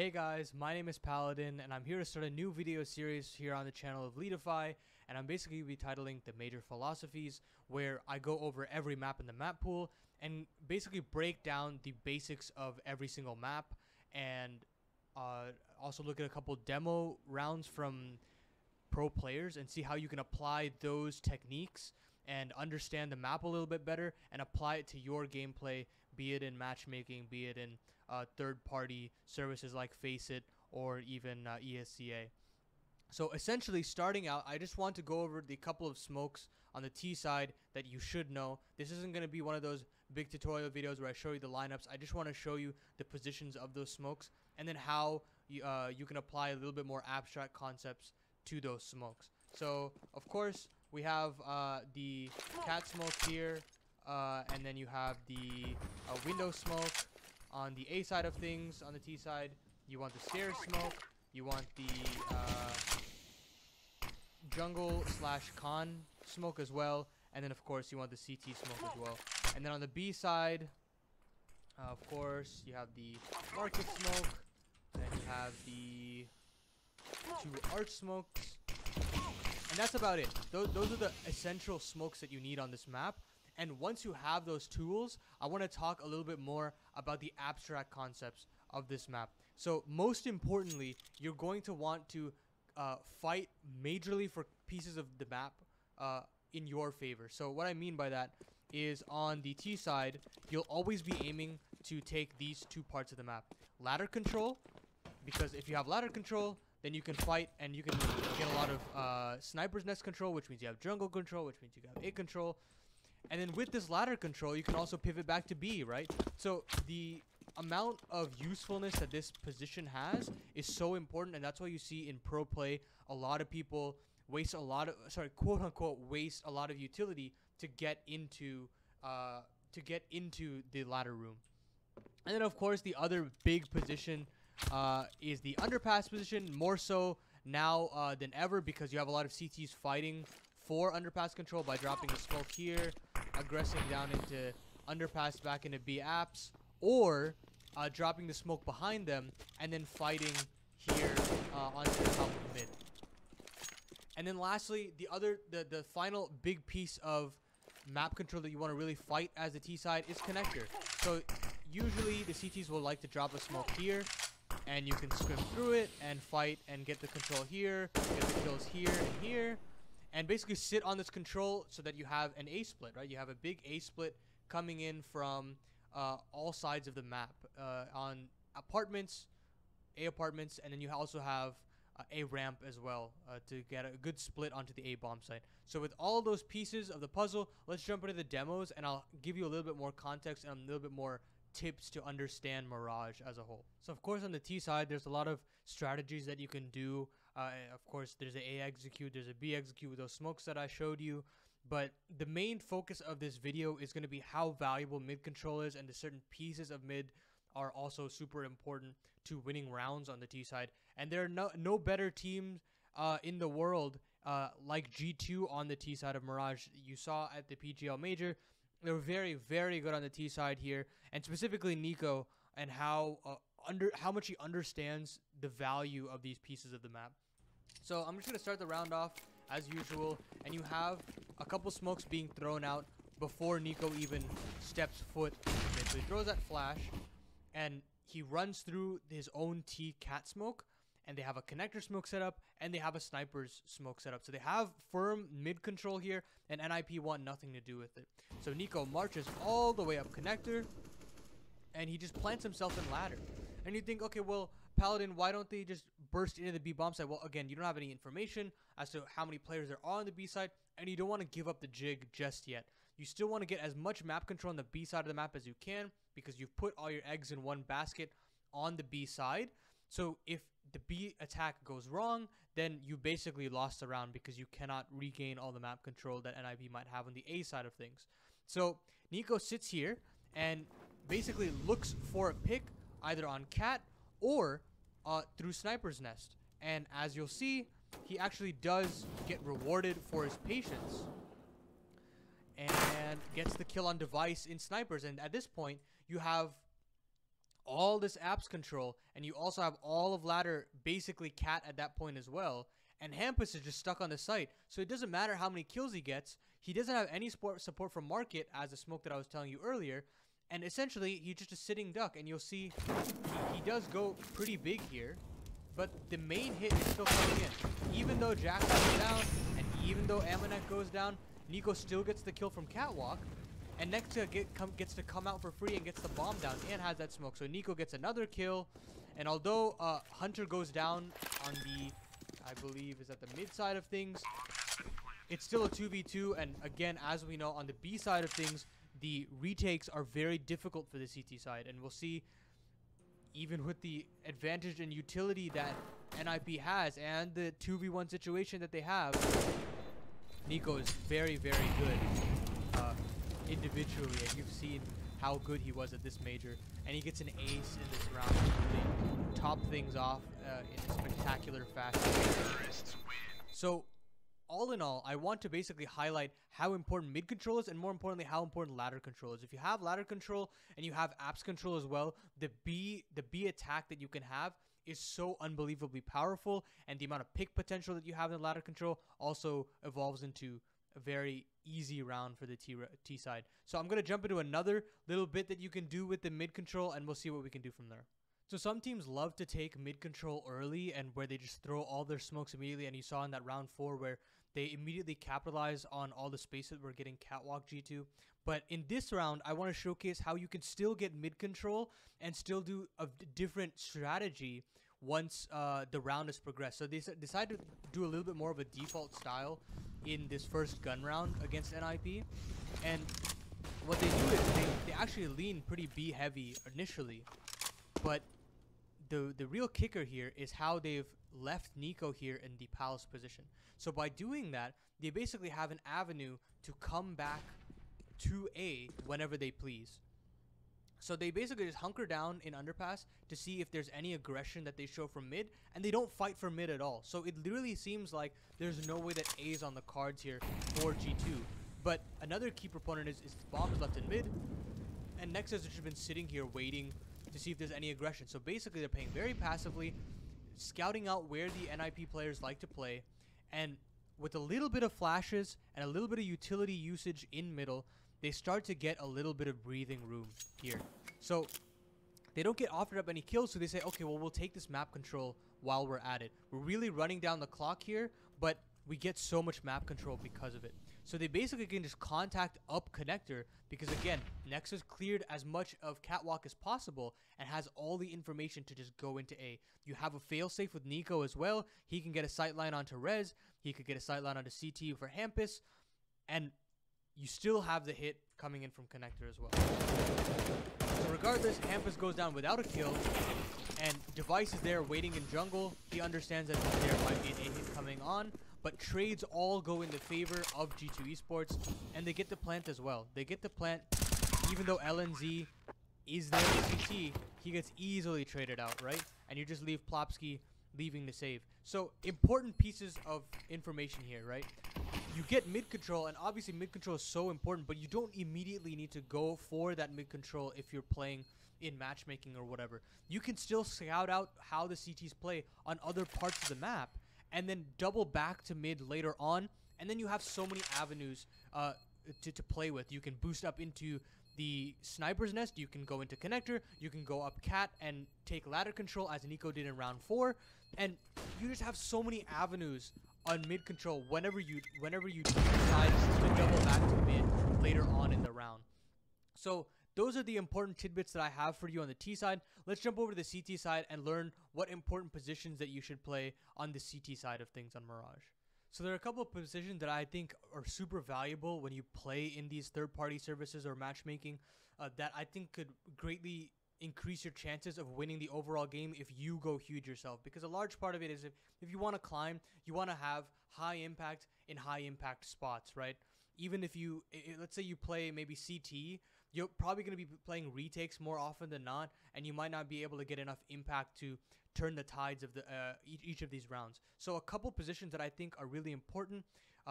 Hey guys, my name is Paladin and I'm here to start a new video series here on the channel of Leadify, and I'm basically be titling the Major Philosophies, where I go over every map in the map pool and basically break down the basics of every single map, and also look at a couple demo rounds from pro players and see how you can apply those techniques and understand the map a little bit better and apply it to your gameplay, be it in matchmaking, be it in third-party services like Faceit or even ESCA. So essentially, starting out, I just want to go over the couple of smokes on the T side that you should know. This isn't going to be one of those big tutorial videos where I show you the lineups. I just want to show you the positions of those smokes and then how you can apply a little bit more abstract concepts to those smokes. So of course we have the cat smoke here, and then you have the window smoke on the A side of things. On the T side, you want the stairs smoke, you want the jungle / con smoke as well, and then of course you want the CT smoke as well. And then on the B side, of course, you have the market smoke, then you have the 2 arch smokes, and that's about it. Those are the essential smokes that you need on this map. And once you have those tools, I want to talk a little bit more about the abstract concepts of this map. So most importantly, you're going to want to fight majorly for pieces of the map in your favor. So what I mean by that is, on the T side, you'll always be aiming to take these 2 parts of the map. Ladder control, because if you have ladder control, then you can fight and you can get a lot of sniper's nest control, which means you have jungle control, which means you have A control. And then with this ladder control, you can also pivot back to B, right? So the amount of usefulness that this position has is so important, and that's why you see in pro play a lot of people waste a lot of, quote unquote, waste a lot of utility to get into the ladder room. And then of course the other big position is the underpass position, more so now than ever, because you have a lot of CTs fighting for underpass control by dropping the smoke here, aggressing down into underpass back into B apps, or dropping the smoke behind them and then fighting here onto the top of mid. And then lastly, the final big piece of map control that you want to really fight as the T side is connector. So usually the CTs will like to drop a smoke here, and you can swim through it and fight and get the control here, get the kills here and here, and basically sit on this control so that you have an A split, right? You have a big A split coming in from all sides of the map on apartments, A apartments, and then you also have A ramp as well to get a good split onto the A bomb site. So with all those pieces of the puzzle, let's jump into the demos, and I'll give you a little bit more context and a little bit more tips to understand Mirage as a whole. So of course on the T side, there's a lot of strategies that you can do. Of course there's an A execute, there's a B execute with those smokes that I showed you, but the main focus of this video is going to be how valuable mid control is, and the certain pieces of mid are also super important to winning rounds on the T side. And there are no better teams in the world like G2 on the T side of Mirage. You saw at the PGL Major, they were very, very good on the T side here, and specifically Nico, and how much he understands the value of these pieces of the map. So I'm just going to start the round off as usual, and you have a couple smokes being thrown out before Nico even steps foot in mid. So he throws that flash, and he runs through his own T cat smoke, and they have a connector smoke set up, and they have a sniper's smoke set up. So they have firm mid control here, and NIP want nothing to do with it. So Nico marches all the way up connector, and he just plants himself in ladder. And you think, okay, well, Paladin, why don't they just burst into the B bomb side? Well, again, you don't have any information as to how many players there are on the B side, and you don't want to give up the jig just yet. You still want to get as much map control on the B side of the map as you can, because you've put all your eggs in one basket on the B side. So if the B attack goes wrong, then you basically lost the round, because you cannot regain all the map control that NIP might have on the A side of things. So Nico sits here and basically looks for a pick either on cat or through sniper's nest. And as you'll see, he actually does get rewarded for his patience and gets the kill on device in snipers. And at this point, you have all this apps control, and you also have all of ladder basically cat at that point as well. And Hampus is just stuck on the site, so it doesn't matter how many kills he gets. He doesn't have any support from market as the smoke that I was telling you earlier. And essentially, he's just a sitting duck. And you'll see he does go pretty big here. But the main hit is still coming in. Even though Jack goes down, and even though Amanek goes down, Nico still gets the kill from Catwalk. And Nexa gets to come out for free and gets the bomb down and has that smoke. So Nico gets another kill. And although Hunter goes down on the, I believe, is at the mid side of things, it's still a 2v2. And again, as we know, on the B side of things, the retakes are very difficult for the CT side. And we'll see, even with the advantage and utility that NIP has and the 2v1 situation that they have, Nico is very, very good individually. And you've seen how good he was at this major. And he gets an ace in this round to really top things off in a spectacular fashion. So, all in all, I want to basically highlight how important mid control is, and more importantly, how important ladder control is. If you have ladder control and you have apps control as well, the B attack that you can have is so unbelievably powerful, and the amount of pick potential that you have in ladder control also evolves into a very easy round for the T side. So I'm going to jump into another little bit that you can do with the mid control, and we'll see what we can do from there. So some teams love to take mid control early, and where they just throw all their smokes immediately, and you saw in that round 4 where they immediately capitalize on all the space that we're getting Catwalk G2. But in this round, I want to showcase how you can still get mid control and still do a different strategy once the round has progressed. So they decided to do a little bit more of a default style in this first gun round against NIP. And what they do is they actually lean pretty B heavy initially. But the real kicker here is how they've left Nico here in the Palace position. So by doing that, they basically have an avenue to come back to A whenever they please. So they basically just hunker down in underpass to see if there's any aggression that they show from mid, and they don't fight for mid at all. So it literally seems like there's no way that A is on the cards here for G2. But another key proponent is bombs left in mid, and Nexa has just been sitting here waiting to see if there's any aggression. So basically they're playing very passively, scouting out where the NIP players like to play, and with a little bit of flashes and a little bit of utility usage in middle, they start to get a little bit of breathing room here. So they don't get offered up any kills, so they say, okay, well, we'll take this map control while we're at it. We're really running down the clock here, but we get so much map control because of it. So they basically can just contact up connector because, again, Nexus cleared as much of Catwalk as possible and has all the information to just go into A. You have a failsafe with Nico as well. He can get a sightline onto Rez. He could get a sightline onto CT for Hampus. And you still have the hit coming in from connector as well. So regardless, Hampus goes down without a kill. And Device is there waiting in jungle. He understands that there might be an A hit coming on. But trades all go in the favor of G2 Esports, and they get the plant as well. They get the plant, even though LNZ is there in CT, he gets easily traded out, right? And you just leave Plopsky leaving the save. So important pieces of information here, right? You get mid control, and obviously mid control is so important, but you don't immediately need to go for that mid control if you're playing in matchmaking or whatever. You can still scout out how the CTs play on other parts of the map, and then double back to mid later on, and then you have so many avenues to play with. You can boost up into the sniper's nest, you can go into connector, you can go up cat and take ladder control as Nico did in round 4, and you just have so many avenues on mid control whenever you decide to double back to mid later on in the round. So those are the important tidbits that I have for you on the T side. Let's jump over to the CT side and learn what important positions that you should play on the CT side of things on Mirage. So there are a couple of positions that I think are super valuable when you play in these third-party services or matchmaking that I think could greatly increase your chances of winning the overall game if you go huge yourself. Because a large part of it is if you want to climb, you want to have high impact in high impact spots, right? Even if you, let's say you play maybe CT, you're probably going to be playing retakes more often than not, and you might not be able to get enough impact to turn the tides of the each of these rounds. So a couple positions that I think are really important,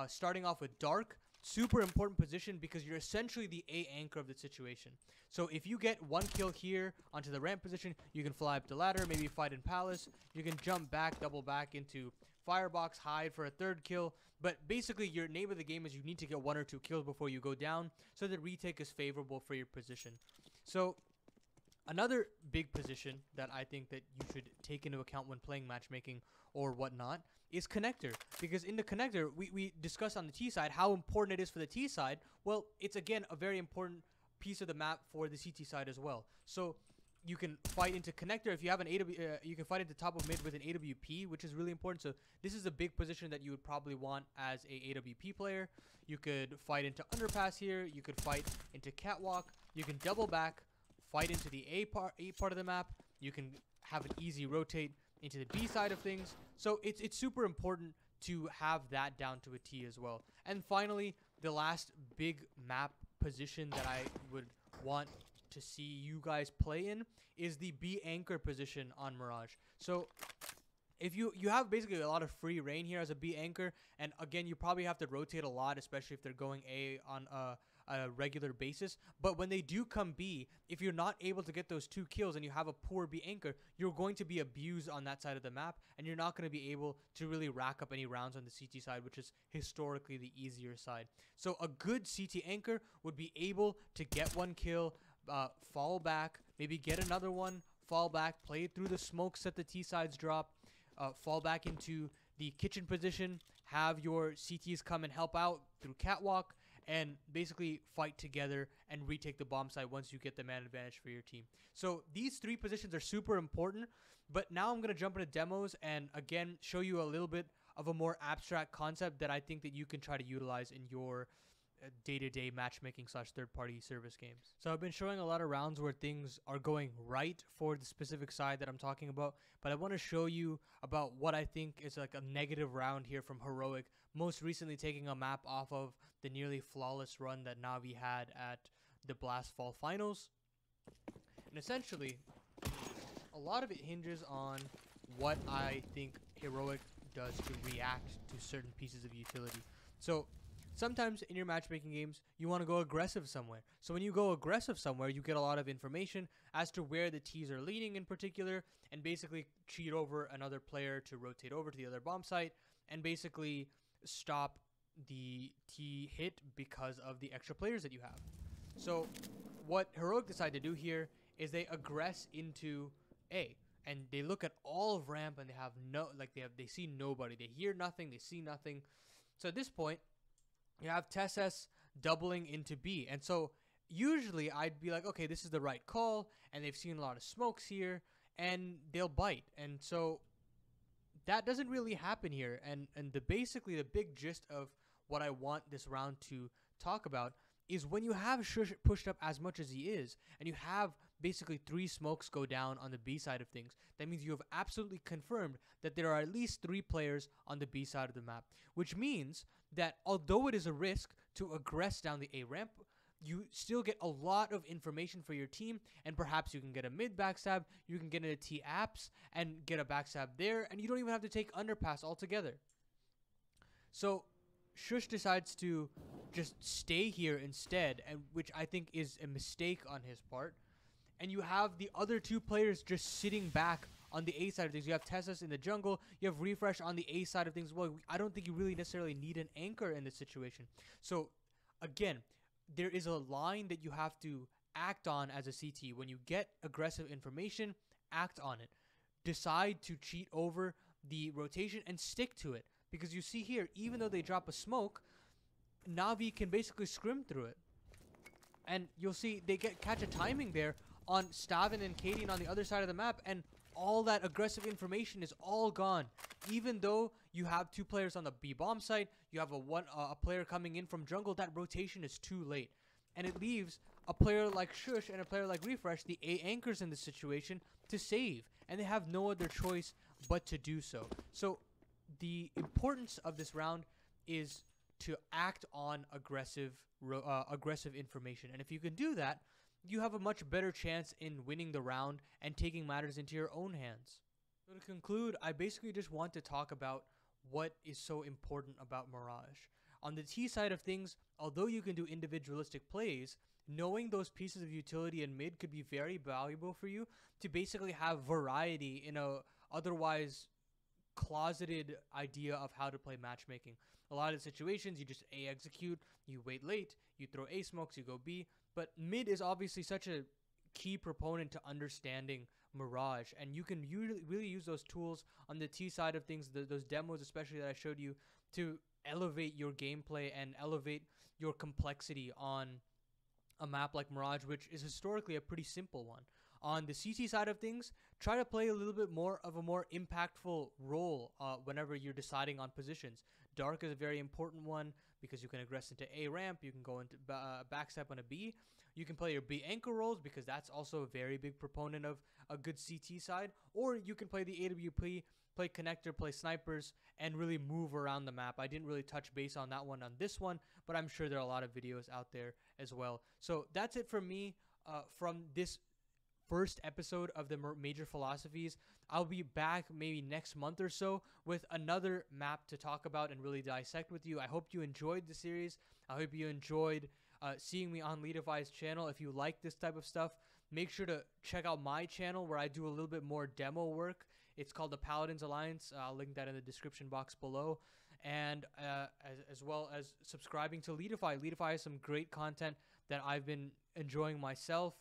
starting off with Dark. super important position because you're essentially the A anchor of the situation. So if you get one kill here onto the ramp position, you can fly up the ladder, maybe fight in Palace. You can jump back, double back into Firebox, hide for a third kill. But basically, your name of the game is you need to get 1 or 2 kills before you go down, so the retake is favorable for your position. So another big position that I think that you should take into account when playing matchmaking or whatnot is connector. Because in the connector, we discussed on the T side how important it is for the T side. Well, it's again a very important piece of the map for the CT side as well. So you can fight into connector. If you have an you can fight into top of mid with an AWP, which is really important. So this is a big position that you would probably want as a AWP player. You could fight into underpass here. You could fight into catwalk. You can double back, fight into the A part of the map. You can have an easy rotate into the B side of things. So it's super important to have that down to a T as well. And finally, the last big map position that I would want to see you guys play in is the B anchor position on Mirage. So if you have basically a lot of free reign here as a B anchor, and again, you probably have to rotate a lot, especially if they're going A on a regular basis. But when they do come B, if you're not able to get those 2 kills and you have a poor B anchor, you're going to be abused on that side of the map, and you're not going to be able to really rack up any rounds on the CT side, which is historically the easier side. So a good CT anchor would be able to get 1 kill, fall back, maybe get another one, fall back, play it through the smokes that the T sides drop, fall back into the kitchen position, have your CTs come and help out through catwalk, and basically fight together and retake the bomb site once you get the man advantage for your team. So these 3 positions are super important, but now I'm going to jump into demos and again show you a little bit of a more abstract concept that I think that you can try to utilize in your day-to-day matchmaking / third-party service games. So I've been showing a lot of rounds where things are going right for the specific side that I'm talking about, but I want to show you about what I think is like a negative round here from Heroic, most recently taking a map off of the nearly flawless run that Navi had at the Blast Fall Finals. And essentially, a lot of it hinges on what I think Heroic does to react to certain pieces of utility. So sometimes in your matchmaking games, you want to go aggressive somewhere. So when you go aggressive somewhere, you get a lot of information as to where the T's are leaning in particular, and basically cheat over another player to rotate over to the other bomb site, and basically stop the T hit because of the extra players that you have. So what Heroic decide to do here is they aggress into A, and they look at all of ramp, and they have they see nobody. They hear nothing, they see nothing. So at this point, you have TSS doubling into B. And so usually I'd be like, okay, this is the right call, and they've seen a lot of smokes here, and they'll bite. And so that doesn't really happen here. And basically the big gist of what I want this round to talk about is when you have Shush pushed up as much as he is, and you have basically 3 smokes go down on the B side of things, that means you have absolutely confirmed that there are at least 3 players on the B side of the map, which means that although it is a risk to aggress down the A ramp, you still get a lot of information for your team, and perhaps you can get a mid backstab, you can get into T apps and get a backstab there, and you don't even have to take underpass altogether. So Shush decides to just stay here instead, and which I think is a mistake on his part. And you have the other 2 players just sitting back on the A side of things. You have Tessas in the jungle. You have Refresh on the A side of things as well. I don't think you really necessarily need an anchor in this situation. So, again, there is a line that you have to act on as a CT. When you get aggressive information, act on it. Decide to cheat over the rotation and stick to it. Because you see here, even though they drop a smoke, Navi can basically scrim through it. And you'll see they catch a timing there on Stavin and Cadian on the other side of the map, and all that aggressive information is all gone. Even though you have 2 players on the B bomb site, you have a player coming in from jungle, that rotation is too late. And it leaves a player like Shush and a player like Refresh, the A anchors in this situation, to save. And they have no other choice but to do so. So the importance of this round is to act on aggressive information. And if you can do that, you have a much better chance in winning the round and taking matters into your own hands. So to conclude, I basically just want to talk about what is so important about Mirage. On the T side of things, although you can do individualistic plays, knowing those pieces of utility in mid could be very valuable for you to basically have variety in a otherwise closeted idea of how to play matchmaking. A lot of situations, you just A execute, you wait late, you throw A smokes, you go B. But mid is obviously such a key proponent to understanding Mirage, and you can really use those tools on the T side of things, those demos especially that I showed you, to elevate your gameplay and elevate your complexity on a map like Mirage, which is historically a pretty simple one. On the CT side of things, try to play a little bit more of a more impactful role whenever you're deciding on positions. Dark is a very important one because you can aggress into A ramp, you can go into backstep on a B. You can play your B anchor roles because that's also a very big proponent of a good CT side. Or you can play the AWP, play connector, play snipers, and really move around the map. I didn't really touch base on that one on this one, but I'm sure there are a lot of videos out there as well. So that's it for me from this first episode of the major philosophies. I'll be back maybe next month or so with another map to talk about and really dissect with you. I hope you enjoyed the series. I hope you enjoyed seeing me on Leadify's channel. If you like this type of stuff, make sure to check out my channel where I do a little bit more demo work. It's called the Paladin's Alliance. I'll link that in the description box below. And as well as subscribing to Leadify. Leadify has some great content that I've been enjoying myself.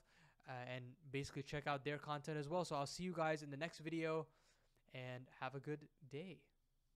And basically check out their content as well. So I'll see you guys in the next video, and have a good day.